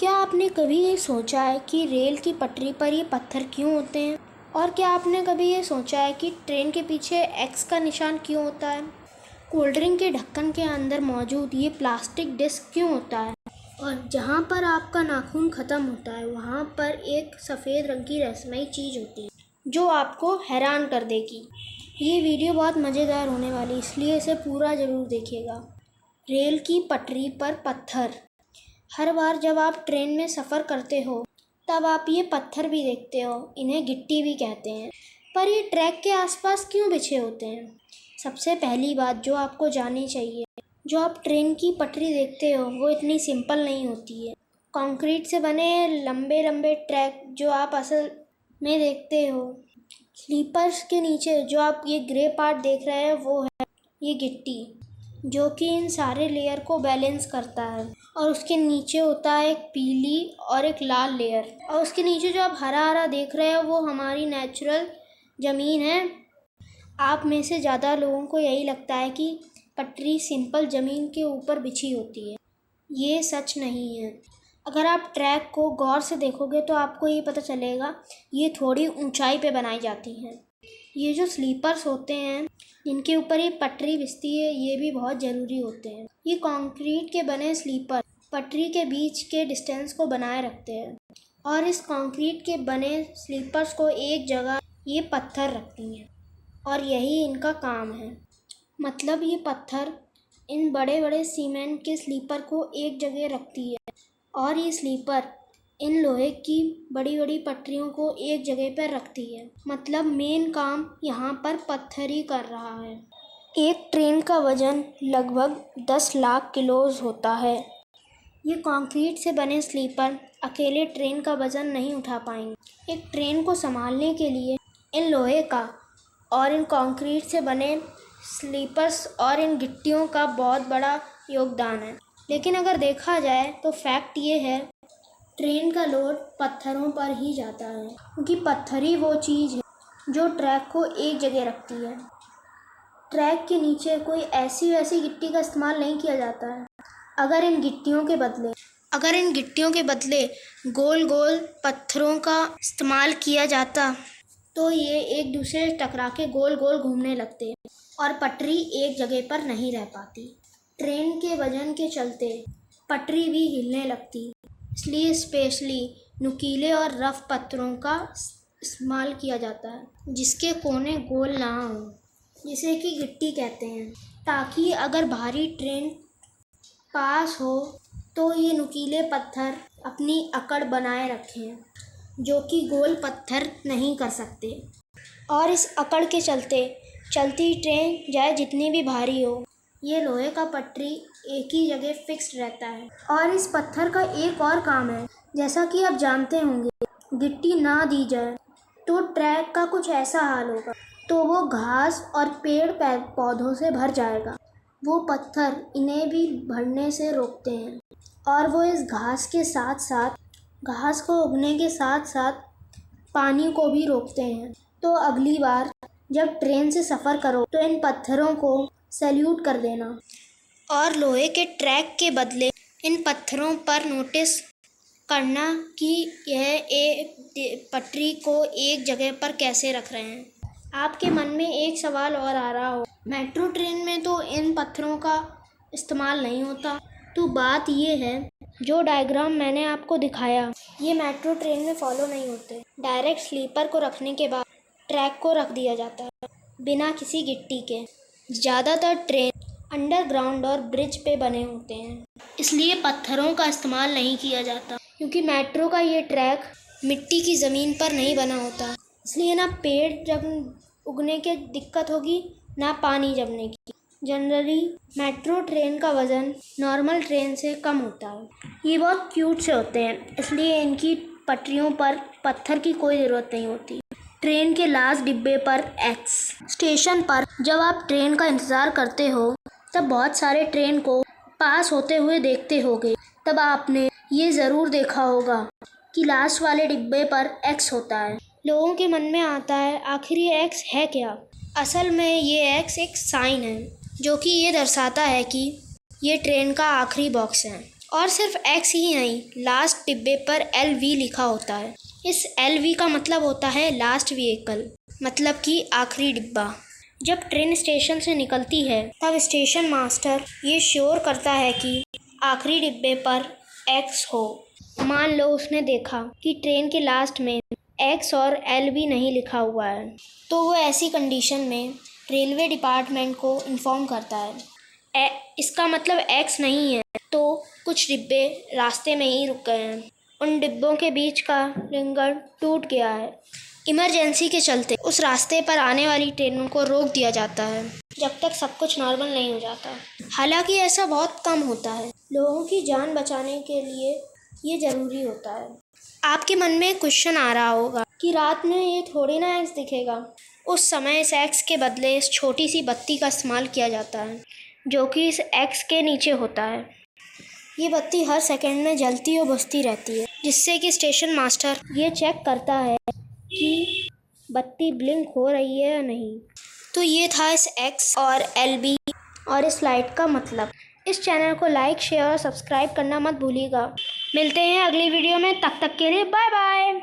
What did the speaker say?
क्या आपने कभी ये सोचा है कि रेल की पटरी पर ये पत्थर क्यों होते हैं? और क्या आपने कभी ये सोचा है कि ट्रेन के पीछे एक्स का निशान क्यों होता है? कोल्ड ड्रिंक के ढक्कन के अंदर मौजूद ये प्लास्टिक डिस्क क्यों होता है? और जहाँ पर आपका नाखून ख़त्म होता है वहाँ पर एक सफ़ेद रंग की रहस्यमयी चीज़ होती है जो आपको हैरान कर देगी। ये वीडियो बहुत मज़ेदार होने वाली, इसलिए इसे पूरा ज़रूर देखिएगा। रेल की पटरी पर पत्थर। हर बार जब आप ट्रेन में सफ़र करते हो तब आप ये पत्थर भी देखते हो, इन्हें गिट्टी भी कहते हैं। पर ये ट्रैक के आसपास क्यों बिछे होते हैं? सबसे पहली बात जो आपको जाननी चाहिए, जो आप ट्रेन की पटरी देखते हो वो इतनी सिंपल नहीं होती है। कंक्रीट से बने लंबे लंबे ट्रैक जो आप असल में देखते हो, स्लीपर्स के नीचे जो आप ये ग्रे पार्ट देख रहे हैं वो है ये गिट्टी, जो कि इन सारे लेयर को बैलेंस करता है। और उसके नीचे होता है एक पीली और एक लाल लेयर, और उसके नीचे जो आप हरा हरा देख रहे हो वो हमारी नेचुरल ज़मीन है। आप में से ज़्यादा लोगों को यही लगता है कि पटरी सिंपल ज़मीन के ऊपर बिछी होती है। ये सच नहीं है। अगर आप ट्रैक को गौर से देखोगे तो आपको ये पता चलेगा ये थोड़ी ऊंचाई पे बनाई जाती हैं। ये जो स्लीपर्स होते हैं जिनके ऊपर ये पटरी बिछती है ये भी बहुत ज़रूरी होते हैं। ये कंक्रीट के बने स्लीपर पटरी के बीच के डिस्टेंस को बनाए रखते हैं, और इस कंक्रीट के बने स्लीपर्स को एक जगह ये पत्थर रखती हैं और यही इनका काम है। मतलब ये पत्थर इन बड़े बड़े सीमेंट के स्लीपर को एक जगह रखती है और ये स्लीपर इन लोहे की बड़ी बड़ी पटरियों को एक जगह पर रखती है। मतलब मेन काम यहाँ पर पत्थर ही कर रहा है। एक ट्रेन का वज़न लगभग 10 लाख किलोज होता है। ये कंक्रीट से बने स्लीपर अकेले ट्रेन का वज़न नहीं उठा पाएंगे। एक ट्रेन को संभालने के लिए इन लोहे का और इन कंक्रीट से बने स्लीपर्स और इन गिट्टियों का बहुत बड़ा योगदान है। लेकिन अगर देखा जाए तो फैक्ट ये है, ट्रेन का लोड पत्थरों पर ही जाता है, क्योंकि पत्थर ही वो चीज़ है जो ट्रैक को एक जगह रखती है। ट्रैक के नीचे कोई ऐसी वैसी गिट्टी का इस्तेमाल नहीं किया जाता है। अगर इन गिट्टियों के बदले गोल गोल पत्थरों का इस्तेमाल किया जाता तो ये एक दूसरे से टकरा के गोल गोल घूमने लगते और पटरी एक जगह पर नहीं रह पाती। ट्रेन के वजन के चलते पटरी भी हिलने लगती, इसलिए स्पेशली नुकीले और रफ पत्थरों का इस्तेमाल किया जाता है जिसके कोने गोल ना हो, जिसे कि गिट्टी कहते हैं, ताकि अगर भारी ट्रेन पास हो तो ये नुकीले पत्थर अपनी अकड़ बनाए रखें, जो कि गोल पत्थर नहीं कर सकते। और इस अकड़ के चलते चलती ट्रेन चाहे जितनी भी भारी हो, ये लोहे का पटरी एक ही जगह फिक्स्ड रहता है। और इस पत्थर का एक और काम है, जैसा कि आप जानते होंगे, गिट्टी ना दी जाए तो ट्रैक का कुछ ऐसा हाल होगा, तो वो घास और पेड़ पौधों से भर जाएगा। वो पत्थर इन्हें भी भरने से रोकते हैं, और वो इस घास को उगने के साथ साथ पानी को भी रोकते हैं। तो अगली बार जब ट्रेन से सफ़र करो तो इन पत्थरों को सैल्यूट कर देना और लोहे के ट्रैक के बदले इन पत्थरों पर नोटिस करना कि यह पटरी को एक जगह पर कैसे रख रहे हैं। आपके मन में एक सवाल और आ रहा हो, मेट्रो ट्रेन में तो इन पत्थरों का इस्तेमाल नहीं होता। तो बात ये है, जो डायग्राम मैंने आपको दिखाया ये मेट्रो ट्रेन में फॉलो नहीं होते। डायरेक्ट स्लीपर को रखने के बाद ट्रैक को रख दिया जाता है बिना किसी गिट्टी के। ज़्यादातर ट्रेन अंडरग्राउंड और ब्रिज पे बने होते हैं, इसलिए पत्थरों का इस्तेमाल नहीं किया जाता, क्योंकि मेट्रो का ये ट्रैक मिट्टी की ज़मीन पर नहीं बना होता, इसलिए ना पेड़ जब उगने की दिक्कत होगी ना पानी जमने की। जनरली मेट्रो ट्रेन का वज़न नॉर्मल ट्रेन से कम होता है। ये बहुत क्यूट से होते हैं, इसलिए इनकी पटरियों पर पत्थर की कोई ज़रूरत नहीं होती। ट्रेन के लास्ट डिब्बे पर एक्स। स्टेशन पर जब आप ट्रेन का इंतज़ार करते हो तब बहुत सारे ट्रेन को पास होते हुए देखते होगे। तब आपने ये ज़रूर देखा होगा कि लास्ट वाले डिब्बे पर एक्स होता है। लोगों के मन में आता है आखिर ये एक्स है क्या? असल में ये एक्स एक साइन है जो कि ये दर्शाता है कि ये ट्रेन का आखिरी बॉक्स है और सिर्फ एक्स ही नहीं, लास्ट डिब्बे पर LV लिखा होता है। इस LV का मतलब होता है लास्ट व्हीकल, मतलब कि आखिरी डिब्बा। जब ट्रेन स्टेशन से निकलती है तब स्टेशन मास्टर ये श्योर करता है कि आखिरी डिब्बे पर X हो। मान लो उसने देखा कि ट्रेन के लास्ट में X और LV नहीं लिखा हुआ है, तो वो ऐसी कंडीशन में रेलवे डिपार्टमेंट को इन्फॉर्म करता है इसका मतलब X नहीं है, तो कुछ डिब्बे रास्ते में ही रुक गए हैं। उन डिब्बों के बीच का रिंगर टूट गया है। इमरजेंसी के चलते उस रास्ते पर आने वाली ट्रेनों को रोक दिया जाता है जब तक सब कुछ नॉर्मल नहीं हो जाता। हालांकि ऐसा बहुत कम होता है, लोगों की जान बचाने के लिए ये ज़रूरी होता है। आपके मन में क्वेश्चन आ रहा होगा कि रात में ये थोड़ी ना एक्स दिखेगा। उस समय इस एक्स के बदले इस छोटी सी बत्ती का इस्तेमाल किया जाता है, जो कि इस एक्स के नीचे होता है। ये बत्ती हर सेकंड में जलती और बुझती रहती है, जिससे कि स्टेशन मास्टर ये चेक करता है कि बत्ती ब्लिंक हो रही है या नहीं। तो ये था इस X और LB और इस लाइट का मतलब। इस चैनल को लाइक, शेयर और सब्सक्राइब करना मत भूलिएगा। मिलते हैं अगली वीडियो में, तब तक के लिए बाय बाय।